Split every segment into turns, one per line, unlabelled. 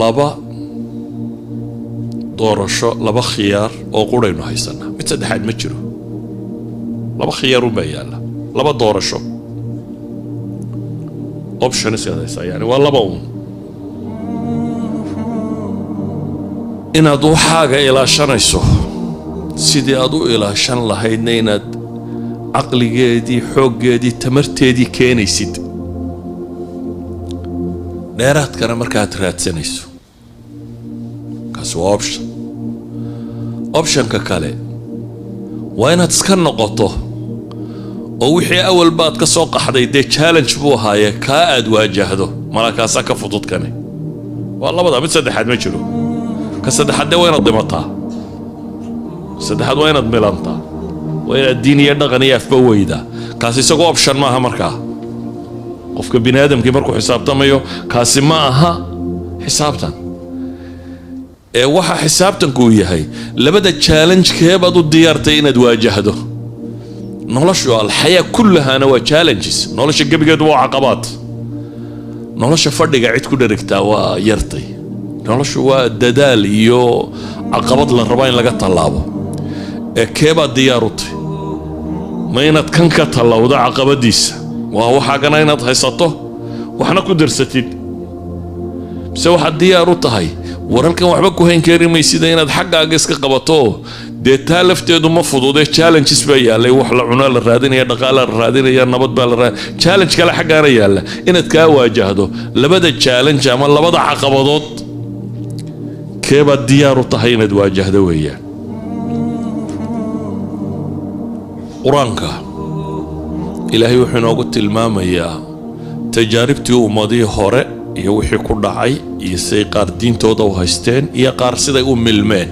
laba doorasho laba khiyaar oo quraynu haysana mid saddexaad ma jiro laba khiyaar uma yaala laba doorasho option isaysa yani waa laba inaad waxaaga ilaashanayso sidii aad u ilaashan lahaydna inaad caqligeedii xooggeedii tamarteedii keenaysid dheeraadkana markaad raadsanayso kaas waa optionka kale waa inaad iska noqoto oo wixii awal baad ka soo qaxday dee challenge buu ahaayee kaa aad waajahdo malakaasaa ka fududkane waa labada mid saddexaad ma jiro ka saddexaad dee waa inaad dhimataa saddexaad waa inaad milantaa waa inaad diin iyo dhaqan iyo afba weydaa kaasi isagoo option maaha markaa qofka bini aadamkii markuu xisaabtamayo kaasi ma aha xisaabtan ee waxa xisaabtanku uu yahay labada challenge keebaad u diyaartay inaad waajahdo noloshu alxayaa kullahaana waa challenges nolosha gebigeedu waa caqabaad nolosha fadhiga cid ku dherigtaa waa yartay noloshu waa dadaal iyo caqabad la rabo in laga tallaabo ee keebaad diyaar u tahay ma inaad kan ka tallawdo caqabadiisa waa waxaagana inaad haysato waxna ku darsatid mise waxaad diyaar u tahay waralkan waxba ku hayn kari maysida inaad xaggaaga iska qabato dee taa lafteedu ma fududee challenges baa yaallay wax la cunaa la raadinaya dhaqaala la raadinaya nabad baa la challenge kale xaggaana yaalla inaad kaa waajahdo labada challenge ama labada caqabadood keebaad diyaar u tahay inaad waajahdo weeyaan qur-aanka ilaahay wuxuu inoogu tilmaamayaa tajaaribtii ummadii hore iyo wixii ku dhacay iyo siday qaar diintooda u haysteen iyo qaar siday u milmeen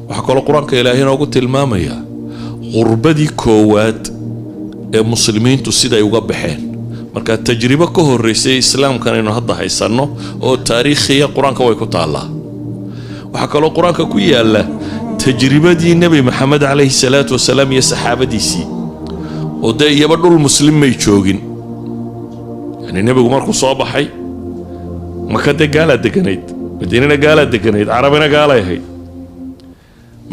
waxaa kaloo qur-aanka ilaahay inoogu tilmaamayaa qurbadii koowaad ee muslimiintu siday uga baxeen marka tajribo ka horreysay islaamkan aynu hadda haysanno oo taariikhiya qur-aanka way ku taallaa waxaa kaloo qur-aanka ku yaalla tajribadii nebi maxamed calayhi salaatu wasalaam iyo saxaabadiisii oo dee iyaba dhul muslim may joogin yani nebigu markuu soo baxay maka dee gaalaa deganayd madiinana gaalaa deganayd carabina gaalay ahayd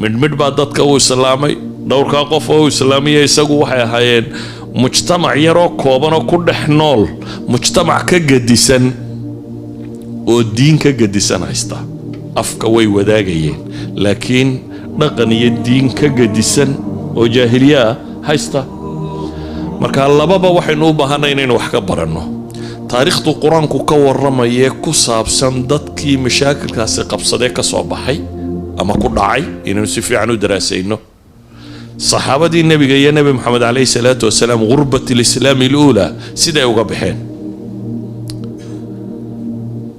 midhmidh baa dadka u islaamay dhowrkaa qof oo u islaamiya isagu waxay ahaayeen mujtamac yaroo koobanoo ku dhex nool mujtamac ka gedisan oo diin ka gedisan haysta afka way wadaagayeen laakiin dhaqan iyo diin ka gedisan oo jaahiliya ah haysta marka lababa waxaynu u baahanay inaynu wax ka baranno taariikhdu qur-aanku ka warramayee ku saabsan dadkii mashaakilkaasi qabsadee ka soo baxay ama ku dhacay inaynu si fiican u daraasayno saxaabadii nebiga iyo nebi maxamed calayhi salaatu wasalaam gurbat alislaami aluulaa siday uga baxeen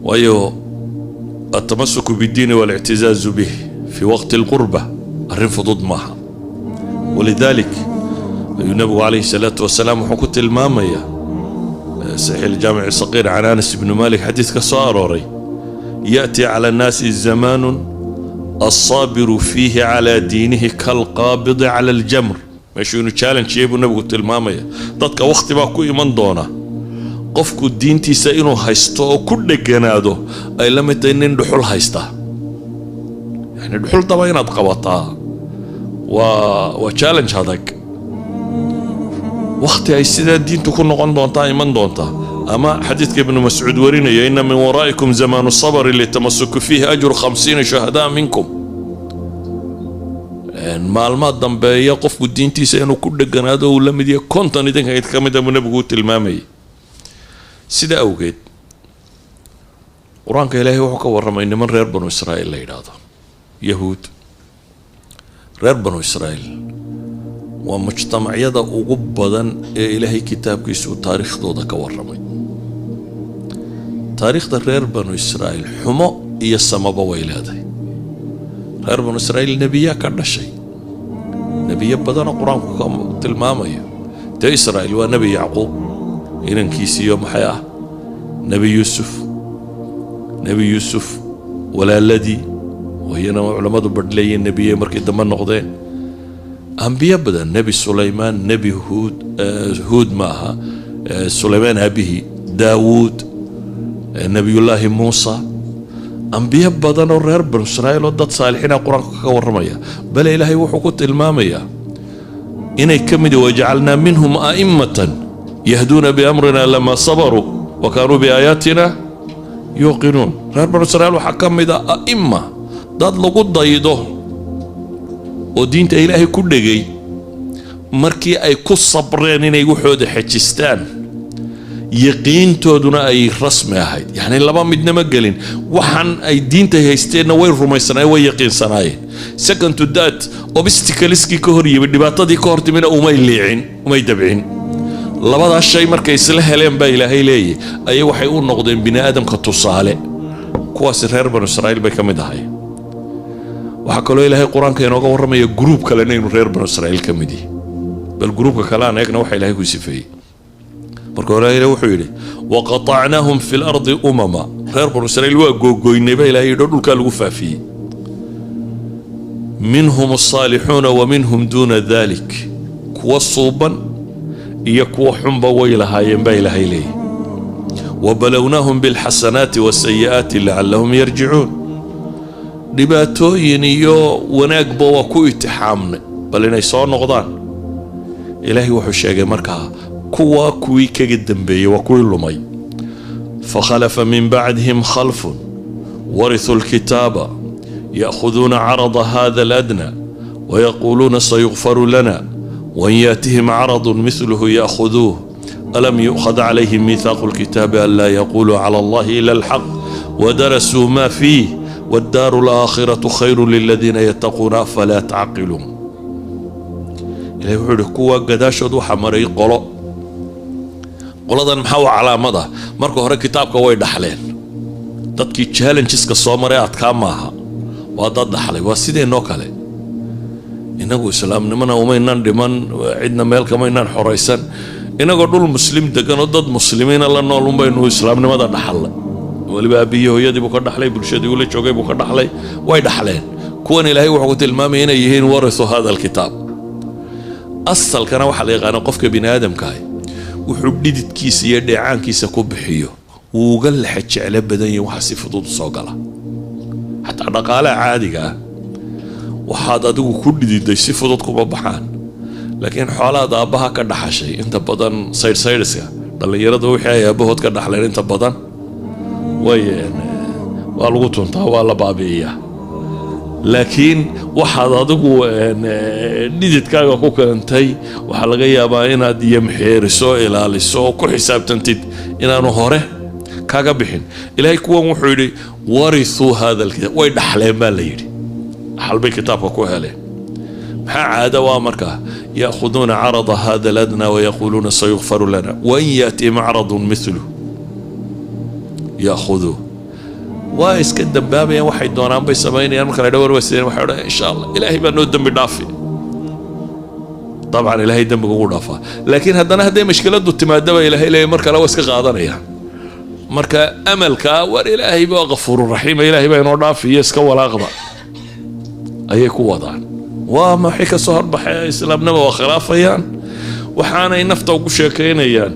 waayo التمسك بالدين والاعتزاز به في وقت القربة الرفض معها ولذلك النبي عليه الصلاة والسلام حكت المامية صحيح الجامع الصغير عن أنس بن مالك حديث كصاروري يأتي على الناس الزمان الصابر فيه على دينه كالقابض على الجمر ماشي انه تشالنج يبو النبي قلت المامية ضدك وقت باكو إيمان دونا qofku diintiisa inuu haysto oo ku dheganaado ay la mid tahay nin dhuxul haysta yani dhuxul daba inaad qabataa waa challenge adag waqti ay sidaa diintu ku noqon doontaa iman doontaa ama xadiidka ibnu mascuud warinaya inna min waraa'ikum zamaanu sabri litamassuku fiihi ajru 50 shuhadaa minkum maalmaad dambeeya qofku diintiisa inuu ku dheganaado uu la mid yahay konton idinka ka mid ah nabigu tilmaamayay sida awgeed qur-aanka ilaahay wuxuu ka warramay niman reer banu israa'iil la yidhaahdo yahuud reer banu israa'iil waa mujtamacyada ugu badan ee ilaahay kitaabkiisu taariikhdooda ka warramay taariikhda reer banu israa'iil xumo iyo samaba way leedahay reer banu israa'iil nebiyaa ka dhashay nebiyo badanoo qur-aanku ka tilmaamayo dee israa'iil waa nebi yacquub inankiisiiyo maxay ah nebi yuusuf walaaladii wayana culamadu badhleeyeen nebiye markii dambe noqdeen ambiyo badan nebi sulaymaan nebi huud maaha sulaymaan aabihii daawuud نبي الله موسى أنبياء بدن الرهر بن إسرائيل ودت صالحين قرآن كورمية بل إلهي وحكوت المامية إن كمد وجعلنا منهم أئمة يهدون بأمرنا لما صبروا وكانوا بآياتنا يوقنون رهر بن إسرائيل وحكم إذا أئمة ضد لقود ضيده ودين إلهي كل جي مركي أي كل صبرين إن يوحد حجستان يقين تودنا أي رسم هاي يعني لما مدنا مقلين وحن أي دين تهيستين وين رميسنا وين يقين صناعي second to that obstacleski كهري بالدباطة دي كهرت منه وما يليعين وما يدبعين لما هذا الشيء مركي يسله هلين بإلهي لي أي وحي يقول نقدين بني آدم كتصالح كواس الرهر بن إسرائيل بكمده هاي وحكوا إلهي القرآن كأنه ورمي جروب كلنا الرهر بن إسرائيل كمدي بالجروب كلام هيك نوحي إلهي كويسفي وقطعناهم في الأرض أمما غير بنو إسرائيل وقويني بإلهي يدول كالوفا فيه منهم الصالحون ومنهم دون ذلك كوصوبا يكوى حنبا ويلها ينبا إلهي ليه وبلوناهم بالحسنات والسيئات لعلهم يرجعون دباتوين يو وناقبا وكو اتحامن بل إنه يصور نغضان إلهي وحشاق مركها كوا كوي كجدن بي وكوي لمي فخلف من بعدهم خلف ورثوا الكتاب يأخذون عرض هذا الأدنى ويقولون سيغفر لنا وإن يأتهم عرض مثله يأخذوه ألم يؤخذ عليهم ميثاق الكتاب ألا يقولوا على الله إلا الحق ودرسوا ما فيه والدار الآخرة خير للذين يتقون فلا تعقلون إلهي وحده كوا قداشد وحمري قلو qoladan maxaa calaamada marka hore kitaabka way dhaxleen dadkii challengeska soo maray adkaa maaha waa dad dhaxlay waa sideenoo kale inagu islaamnimana uma inaan dhiman cidna meel kama inaan xoreysan inagoo dhul muslim degan oo dad muslimiina la nool un baynu islaamnimada dhaxalnay waliba abiyo hooyadii buu ka dhaxlay bulshadii uu la joogay buu ka dhaxlay way dhaxleen kuwan ilaahay wuxuu ku tilmaamay inay yihiin warithu hada alkitaab asalkana waxa la yaqaan qofka bini aadamka wuxuu dhididkiisa iyo dheecaankiisa ku bixiyo wuu uga lex jecel badan yahay waxa si fudud soo gala hatta dhaqaalaha caadiga waxaad adigu ku dhididay si fudud kuma baxaan laakiin xoolaha aabaha ka dhaxashay inta badan sayr-sayriska dhalinyarada wixii ay aabahood ka dhaxleen inta badan waa lagu tuntaa waa la baabi'iyaa laakiin waxaad adigu dhididkaaga ku keentay waxa laga yaabaa inaad yamxeeriso ilaaliso ku xisaabtantid inaanu hore kaga bixin ilaahay kuwan wuxuu yidhi warithu hada alkitab way dhaxleen baa la yidhi xalbay kitaabka ku heleen maxaa caada waa markaa ya'khuduuna carada hada aladna wayaquuluuna sayughfaru lana wain yaati macradun mithlu ya'khuduu waa iska dambaabaya waxay doonaan bay samaynayaan marka la dhawr waaseen waxa oran insha Allah ilaahay baa noo dambi dhaafi طبعا ilaahay dambiga ugu dhaafa laakiin haddana haday mashkiladu timaadaba ilaahay leeyahay marka la iska qaadanaya marka amalka war ilaahay baa ghafuurur rahiim ilaahay baa inoo dhaafiyo iska walaaqda ayay ku wadaan waa ma xika soo horbaxay islaamnimo waa khilaafayaan waxaana nafta ugu sheekeynayaan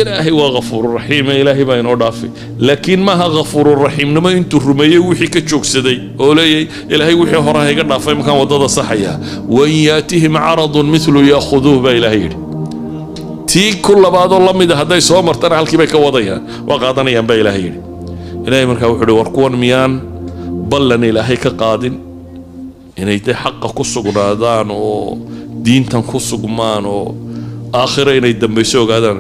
إلهي وغفور رحيم إلهي بين أضافي لكن ما ها غفور رحيم نما أنتو الرمية وحي كتشوك سدي أولي إلهي وحي هراهي قد في مكان وضد صحيا وإن يأتيهم عرض مثل يأخذوه بإلهي تي كل بعض الله مده هداي سومر ترى هالكي بيك وضيها وقادني ينبا إلهي إلهي مركا وحدو وركوان ميان بلن إلهي كقادن إن يتي حق كسوك رادان ودين تن كسوك مان وآخرين يدنبسوك هذا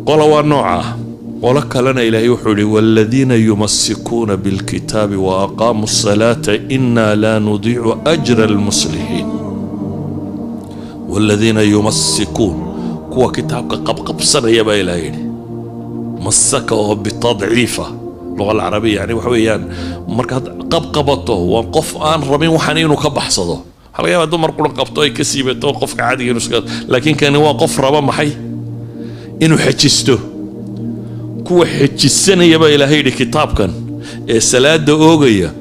قالوا نوعه ولك لنا إلهي وحولي والذين يمسكون بالكتاب وأقاموا الصلاة إنا لا نضيع أجر المصلحين والذين يمسكون كوا كتابك قب سنة يبا إلهي مسكه بتضعيفه اللغة العربية يعني وحويان مركز قبطه وقف آن رمين وحنين وكبح صده هل يا دمر كل قبطه كسيبته وقف عادي لكن كان هو قف ربا محي إنه حجسته كوا حجسنا يبا إلهي لكتاب كان السلاد أوجية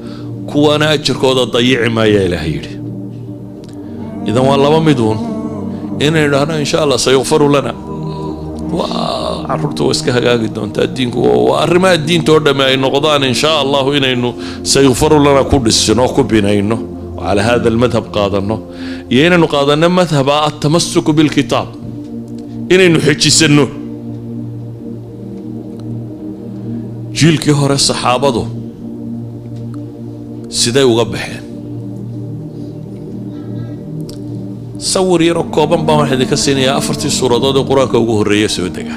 كوا أنا أجر كودا ضيع ما يا إلهي إذا والله ما مدون إن الله إن شاء الله سيغفر لنا عرورته واسكا هاقاقي دون تأدينك وأرما الدين تودم أي نقضان إن شاء الله إنه سيغفر لنا كل السنة وكبنا إنه وعلى هذا المذهب قادرنا يينا قادرنا مذهب التمسك بالكتاب إنه حجي سنه جيل كهور الصحابة سيداي وقبحين صور يرو كوبان با waxay ka siinaya afartii suuradood ee quraanka ugu horeeyay soo daga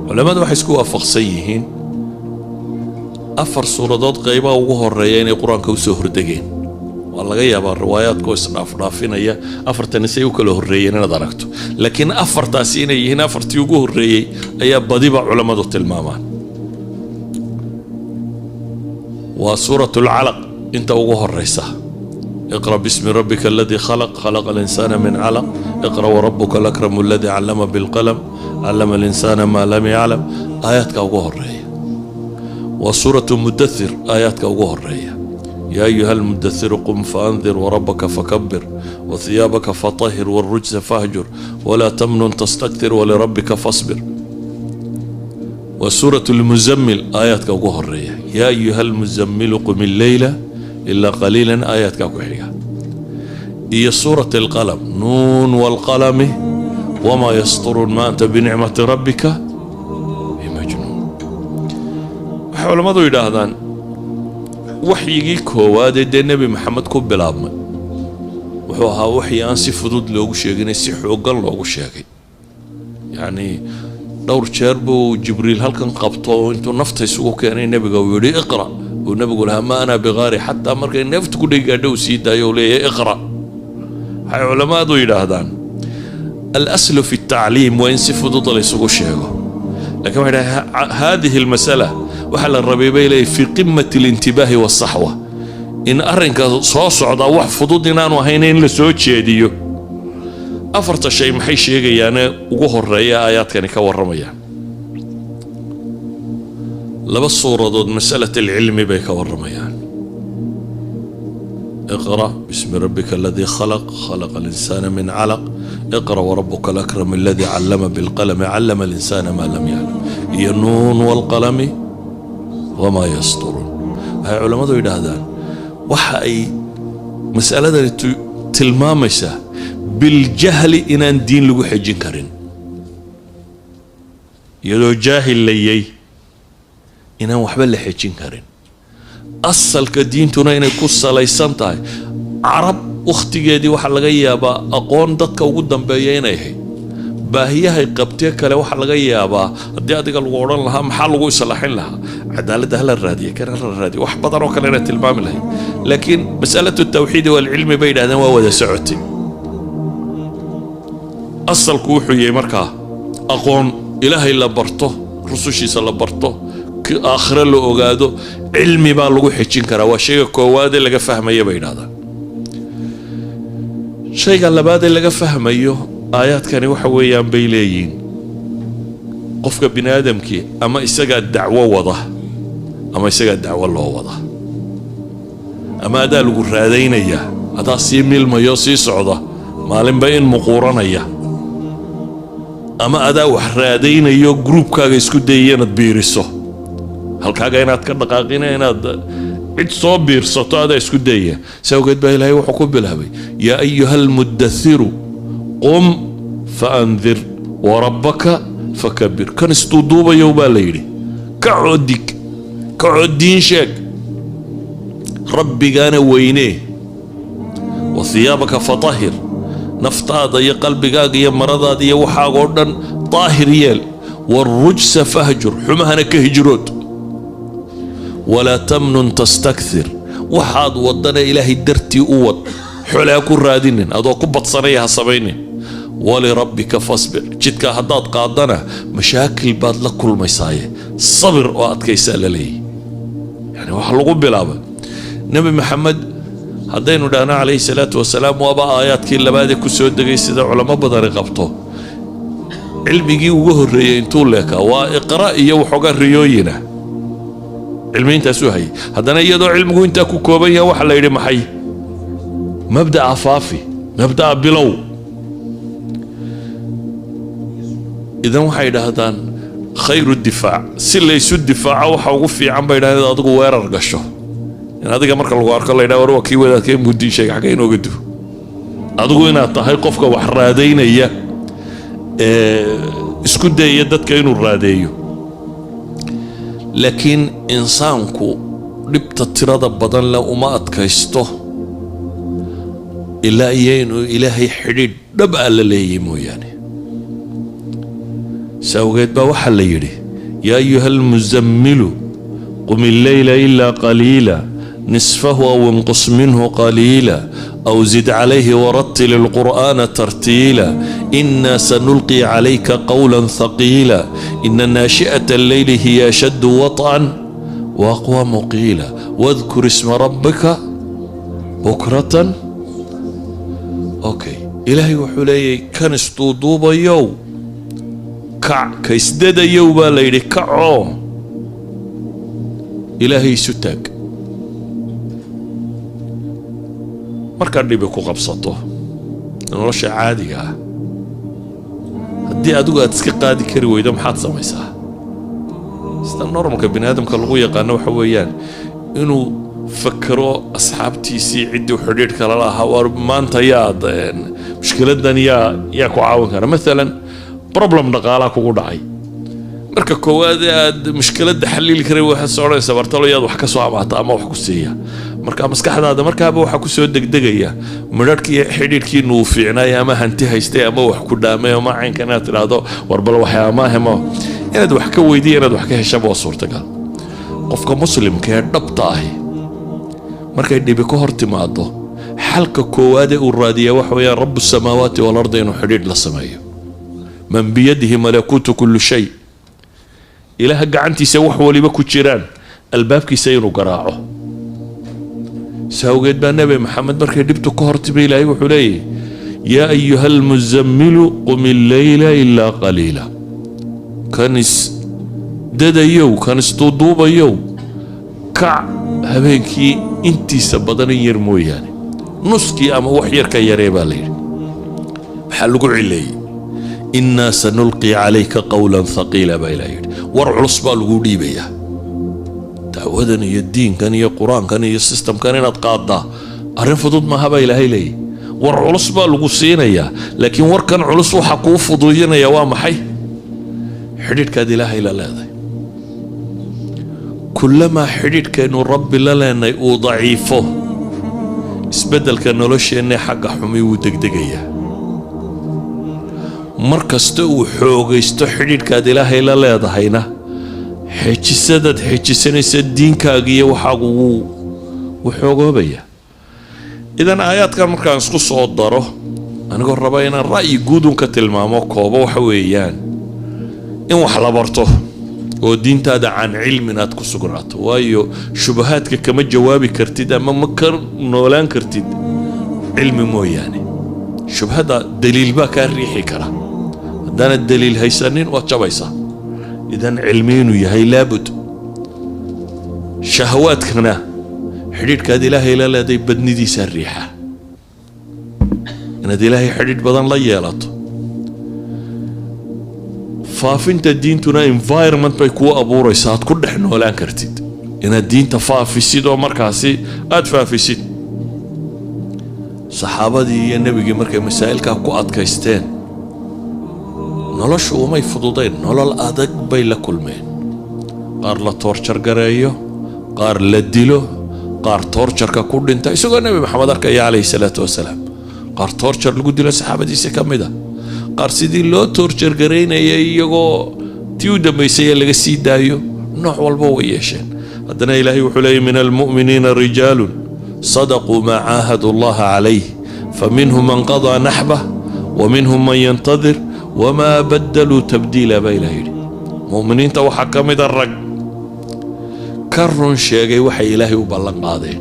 culimadu waxay isku waafaqsan yihiin afar suuradood qaybaha ugu horeeya inay quraanka u soo hordageen waa laga yaabaa riwaayaadku isdhaafinaya afartan say u kala horeeyeen inaad aragto laakiin afartaasi inay yihiin afartii ugu horeeyay ayaa badiba culimadu tilmaamaan waa suuratul alaq inta ugu horeysa اقرأ باسم ربك الذي خلق خلق الإنسان من علق اقرأ وربك الأكرم الذي علم بالقلم علم الإنسان ما لم يعلم آيات كوغوه الرئية وسورة المدثر آيات كوغوه الرئية يا أيها المدثر قم فأنذر وربك فكبر وثيابك فطهر والرجز فاهجر ولا تمنن تستكثر ولربك فاصبر وسورة المزمل آيات كوغوه الرئية يا أيها المزمل قم الليلة إلا قليلا آيات كاكوحية هي سورة القلم نون والقلم وما يسطرون ما أنت بنعمة ربك بمجنون حول ما ذو يدهدان وحييك هو دي النبي محمد كوب بالعظم وحوها وحي أنسي فدود لوغو شيغين يسيح وقال لوغو شيغي يعني دور شاربو جبريل هل كان قبطو انتو نفط يسوقو كان النبي قوي اقرأ والنبي يقول ما أنا بغاري حتى مركز نفط كل يقعدوا سيدا يولي اقرأ هاي علماء ذو يدهدان الأصل في التعليم وإن سفدود ليسوقو شيغو لكن هذه المسألة وحل الربيبي لي في قمة الانتباه والصحوة إن أرنك صوص عضا وحفظود نان وهينين لسوتش يديو أفرت الشيء محي شيء يعني وقهر رأي آيات كان كورميا لبس صورة ضد مسألة العلم بيك ورميا اقرأ باسم ربك الذي خلق خلق الإنسان من علق اقرأ وربك الأكرم الذي علم بالقلم علم الإنسان ما لم يعلم ينون والقلم وما يسطرون هاي علماء ذو يدهدان وحي مسألة تلمامسة بالجهل إن الدين لغو حجين كرين يدو جاهل ليي إن وحبا اللي حجين كرين أصل كدين تونا إن كوسا ليسان تاي عرب أختي جدي وحا لغا يابا أقوان دادك وقدام بيين أيهي باهيها قبتيك لو وحا لغا يابا دي أدقى الغوران لها محال لغو يصلحين لها عدالة أهل الرادية كان أهل الرادية وحبا روكا لنا تلمام لهي لكن مسألة التوحيد والعلم بين هذا وهذا سعوتي أصل كوحي مركا أقوم إلهي إلا برطه رسوشي سلا برطه آخر اللي أقاده علمي بقى لغو حيشين كرا وشيء كوادي اللي فهم أيه بين هذا شيء قال بعد اللي فهم أيه آيات كانوا وحويان بيليين قفك بني آدم كي أما إساقا الدعوة وضح أما إساقا الدعوة الله وضح أما أدا لغو رادين إياه أدا سيميل ما يوسي صعوده مالين بين مقوران إياه أما أدا وحرادين إياه جروب كاغا يسكو ديين تبيرسو هل كاغا يناد كدقاقين يناد عد صوب بيرسو هذا يسكو ديين سوقت به إلهي وحكوب بالهبي يا أيها المدثر قم فأنذر وربك فكبر كان استودوبا يوبا ليلي كعودين شاك ربي كان وينيه وثيابك فطهر نفطادا يا قلبك يا مرضادا يا وحاغودن طاهر يال والرجس فهجر حمهنا كهجرود ولا تمنن تستكثر وحاد ودنا إلهي درتي أود حلا كل رادين أدو كبت صريها صبيني ولربك فاصبر جدك هداد قادنا مشاكل بعد لكل مسايا صبر وقت كيسال لي يعني وحلقوا بلابا نبي محمد هدينو دانا عليه الصلاة والسلام وابا آيات كلا بعد كسود دقي سيدا علماء بدر قبطه علمي وجه الريين طول لك وإقرأ يوحق الريوينا علمين تسوهي هذا يدو علمه انت كوكوبيا وحلا يري محي مبدأ عفافي مبدأ بلو إذا waxay dhahdaan khayru difaac si la isu difaaco waxa ugu fiican bay dhahdeen adigu weerar gasho in adiga marka lagu arko la yiraahdo war kii wadaadkay mudii sheeg xagee inooga du adigu inaad tahay qofka wax raadeynaya isku dayaya dadka inuu raadeeyo laakiin insaanku dhibta tirada badan la uma adkaysto ilaa inuu ilaahay xidhiidh dhab ah la leeyahay mooyaane ساوغيت با waxa la yiri يا أيها المزمل قم الليل إلا قليلا نصفه أو انقص منه قليلا أو زد عليه ورتل القرآن ترتيلا إنا سنلقي عليك قولا ثقيلا إن ناشئة الليل هي أشد وطئا وأقوى مقيلا واذكر اسم ربك بكرة أوكي إلهي وحلي كان استوضوب يوم كيسدد يوبا ليري كعو إلهي ستاك markaan dhibi ku qabsato nolosha caadiga ah haddii adigu aad iska qaadi kari weydo maxaad samaysaa sida normalka biniaadamka lagu yaqaano waxa weeyaan inuu fakaro asxaabtiisii ciddii xidhiidhka la lahaa war maanta yaad mushkiladan yaa ku caawin kara maalan problem dhaqaalaha kugu dhacay marka koowaad aad mushkiladda xalili karay waxa sooraysa bartalo yaad wax ka soo amaata ama wax ku siiya marka maskaxdaada markaaba waxa ku soo degdegaya midhadkii xidhiidhkii nuu fiicnay ama hanti haystay ama wax ku dhaamay ama caynkan aad tiraahdo war bal waxa ama hemo inaad wax ka weydiin inaad wax ka heshaba suurtagal qofka muslimka ee dhabta ah markay dhibi ka hor timaado xalka koowaad ee uu raadiyaa waxa weeyaan rabbus samaawaati wal ardi inuu xidhiidh la sameeyo من بيده ملكوت كل شيء إله قعنتي سوح ولي بكو جيران الباب كي سيرو قراعه ساوغيت بان نبي محمد بركي دبتو كهرت بيلاي وحلي يا أيها المزمل قم الليل إلا قليلا كانس دادا يو كانس تضوبا يو كع هبينكي انتي سبضاني يرمو يعني نسكي أما وحير كي يريبا ليل بحلقو علي إنا سنلقي عليك قولا ثقيلا بايلاير ورعلص بالغودي بيا تعودني الدين كان يا قرآن كان يا سيستم كان ينتقاضى أرين فضود ما هبا إلهي لي ورعلص بالغوسين يا لكن ور كان علص وحقوف فضويين يا وامحي حديد كاد إلهي لا لا كلما حديد كانوا رب لا لا ضعيفه اسبدل كانوا لوش إني حق حمي ودقدقيه markasta uu xoogaysto xidhiidhkaad ilaahay la leedahayna xejisadad xejisanaysa diinkaaga iyo waxaagu wuu xoogoobaya idan aayaadkan markaan isku soo daro anigoo raba inaan ra'yi guudun ka tilmaamo koobo waxa weeyaan in wax la barto oo diintaada can cilmin aad ku sugnaato waayo shubahaadka kama jawaabi kartid ama ma ka noolaan kartid cilmi mooyaane shubhada daliil baa kaa riixi kara haddaan daliil haysanin waad jabaysaa idan cilmiinu yahay laabud shahawaadkana xidhiidhkaad ilaahay la leeday badnidiisa riixa inaad ilaahay xidhiidh badan la yeelato faafinta diintuna environment bay kuu abuuraysaa aad ku dhex noolaan kartid inaad diinta faafisid oo markaasi aad faafisid saxaabadii iyo nebigii markay masaa'ilkaa ku adkaysteen noloshu umay fududayn nolol adag bay la kulmeen qaar la toorjar gareeyo qaar la dilo qaar toorjarka ku dhinta isagoo nebi maxamed arkaya calayhi salaatu wasalaam qaar toorjar lagu dilo saxaabadiisa ka mid a qaar sidii loo toorjar garaynayay iyagoo tii u dambaysay laga sii daayo nooc walba way yeesheen haddana ilaahay wuxuu leeyahy min almu'miniina rijaalun صدقوا ما عاهدوا الله عليه فمنهم من قضى نحبه ومنهم من ينتظر وما بدلوا تبديلا بيلايري مؤمنين تو حكم الرج كرن شيء وحي إلهي وبلغ قاضين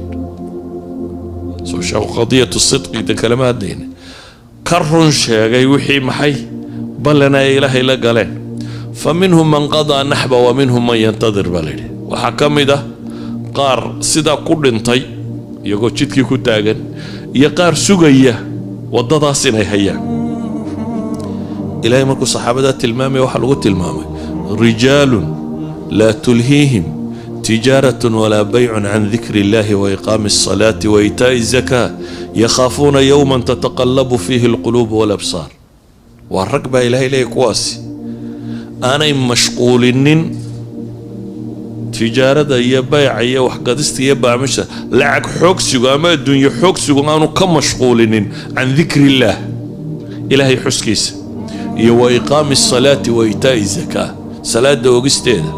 سو شو قضية الصدق كلمات دين كرن شيء وحي محي بلنا إلهي لقالين فمنهم من قضى نحبه ومنهم من ينتظر بيلايري وحكم ده قار سدا كل طي iyagoo jidkii ku taagan iyo qaar sugaya wadadaas inay hayaan إلهي مركو صحابة تلمامي وحلقو تلمامي رجال لا تلهيهم تجارة ولا بيع عن ذكر الله وإقام الصلاة وإيتاء الزكاة يخافون يوما تتقلب فيه القلوب والأبصار والركبة إلهي لي كواسي أنا مشغولين تجارة يا بيع يا وحقدست يا بعمشة لعك حوكسي وما الدنيا حوكسي وأنا كم مشغولين عن ذكر الله إلهي حسكيس وإقام الصلاة وإيتاء الزكاة صلاة دوغستيدا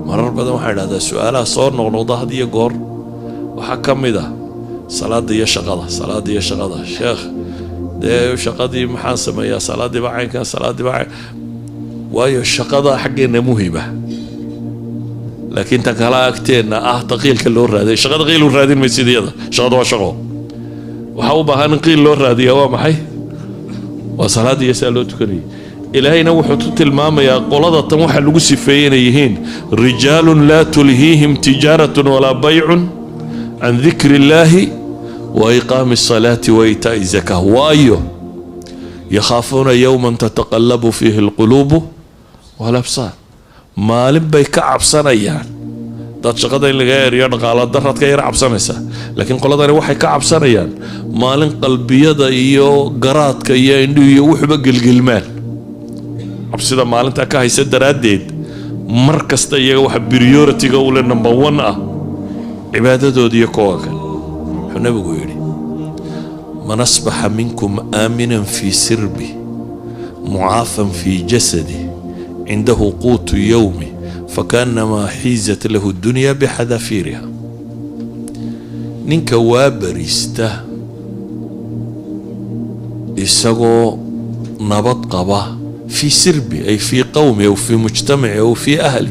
مرر بدن waxay dhahdaa su'aalaha soo noqnoqda had iyo goor waxa kamid ah salaada iyo shaqada sheekh de shaqadii maxaan sameeyaa salaadii bacaynka salaadii bacay waayo shaqada xaqeena muhiima laakiin ta kala agteena taqiilka loo raaday shaqada qiil loo raadin ma sidiyada shaqada waa shaqo waxa u baahan qiil loo raadiyo waa maxay waa salaadii iyo saloo tukanay إلهينا وحطت الماما يا قلادة تموحى لغسي فيين يهين رجال لا تلهيهم تجارة ولا بيع عن ذكر الله وإقام الصلاة وإيتاء الزكاة وايو يخافون يوما تتقلب فيه القلوب والأبصار ما لبي كعب سنيان dad shaqada in laga eeriyo dhaqaalaha daradka yar cabsanaysa laakiin qoladani waxay ka cabsanayaan maalin qalbiyada iyo garaadka iyo indhiga iyo wuxuba gelgelmaan absida maalinta ka haysa daraadeed mar kasta iyaga waxa priority-ga u leh number 1 ah cibaadadoodii iyo kooga nabigu yiri man asbaha minkum aminan fi sirbi mu'afan fi jasadi indahu qutu yawmi فكانما حيزت له الدنيا بحذافيرها نينكا وابريستا isagoo nabad qaba في سربي أي في قومي أو في مجتمعي أو في أهلي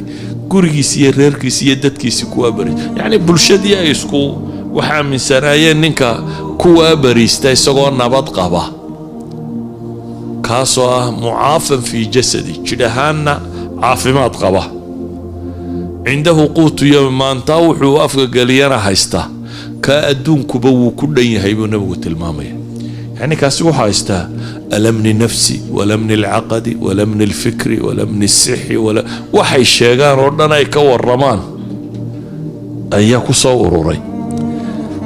قرقيسي ريركيسي ددكيسي كوابري يعني بلشدي أيسكو وحا من سرايا نينكا كوابريستا يساقو نبات قبا كاسوا معافا في جسدي جدهانا عافمات قبا عنده قوت يوم ما انتاوحوا وافق قليانا هايستا كأدون كبو كلين يهيبو نبو تلمامي يعني كاسو هايستا ألا من النفسي ولا من العقد ولا من الفكر ولا من الصحي ولا وحي الشيغان ردنا يكور رمان أياكو صوروري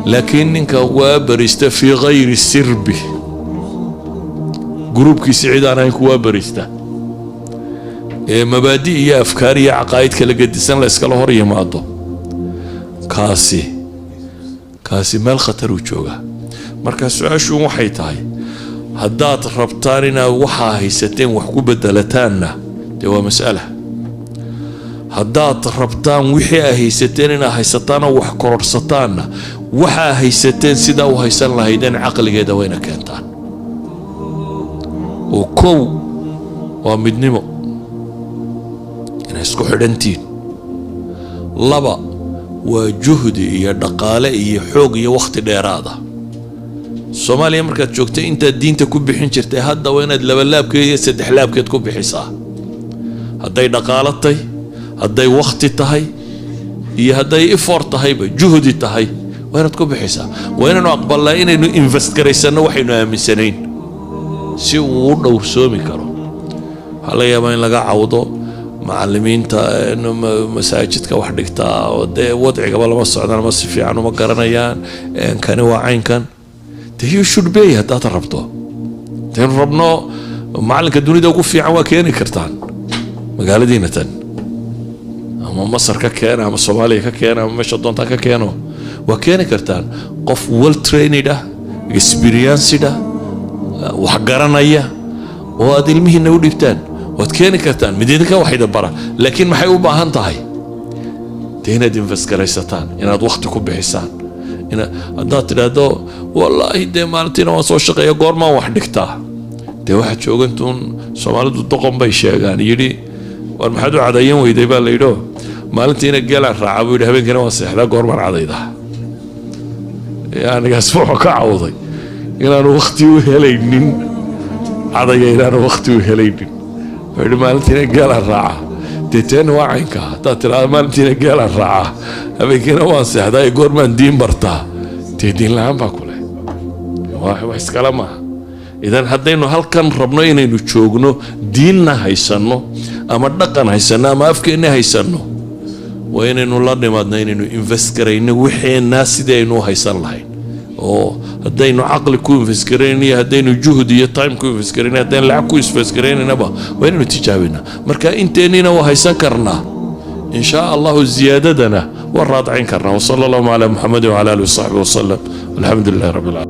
لكن إنك وابرستا في غير السرب جروب كي سعيد أنا يكو وابرستا مبادئ يا أفكار يا عقائد كلا قد سنة لسكاله هوري ماضو كاسي مال خطر وجوغا مركز سعاشو محيطاي هدات ربطاننا وحا هيستين وحكو بدلتاننا دوا مسألة هدات ربطان وحي هيستيننا هيستانا وحكرر ستانا وحا هيستين سيدا وهيسان لهيدين عقل جيدا وين كانتان وكو ومدنمو isku xidhantiin laba waa juhdi iyo dhaqaale iyo xoog iyo waqti dheeraad ah Soomaaliya markaad joogtay inta diinta ku bixin jirtay hadda waa inaad laba laabkeed iyo saddex laabkeed ku bixisaa hadday dhaqaale tahay hadday waqti tahay iyo hadday effort tahay juhdi tahay waa inaad ku bixisaa waa inaanu aqbalnaa inaynu invest garaysano waxaynu aaminsanayn si uu u dhowrsoomi karo waxa laga yaabaa in laga cawdo معلمين تا إنه مساجد كوحدكتا وده وضع قبل ما السعودان ما في عنه ما قرنيان إن كان واعين كان تهيو شو بيه هذا تربطه تين ربنا معلم كدوني ده وقف في عواكيني كرتان مقالة دينة أما مصر ككينا أما الصومالية ككينا أما مشهدون تا ككينو وكيني كرتان قف ويل تريني ده اكسبيريانس ده وحقرنا إياه وهذه المهنة وديبتان وتكيني كرتان مدينك واحدة برا لكن ما حيوبا هانتاي تهنا دين فسكريستان إن هذا وقتكم بحسان إن أدات لهذا والله دي مالتين وصو شقيا قرما وحدكتا دي واحد شو قنتون سومالي دو دقم بيشيغان يلي والمحدو عدايين ويدي بالليلو مالتين قيلا رعابو يلي هبين كنا وصيح لا قرما عدايدا يعني اسمعوا كعوضي إن أنا وقتي وهلينين عدايين أنا وقتي وهلينين مالتين قال الرعا تيتين واعينكا تاترا مالتين قال الرعا أبي كنا واسع هذا يقول من دين برتا تدين لهم باكله واحد كلامه إذا هدينو هل كان ربنا إنه جوجنو ديننا هيسنو أما دقن هيسنو أما أفكارنا هيسنو وإنه الله نمادنا إنه إنفستكرين وحي الناس ده إنه هيسن لهين أو هدينو عقل كون إنفستكرين هدينو جهد يتايم كون إنفستكرين هدين لعب كون إنفستكرين نبا وإنه تجاوبنا مركا إنتينينا وهيسن كرنا إن شاء الله زيادتنا والراضعين كرنا وصلى الله على محمد وعلى آله وصحبه وسلم والحمد لله رب العالمين.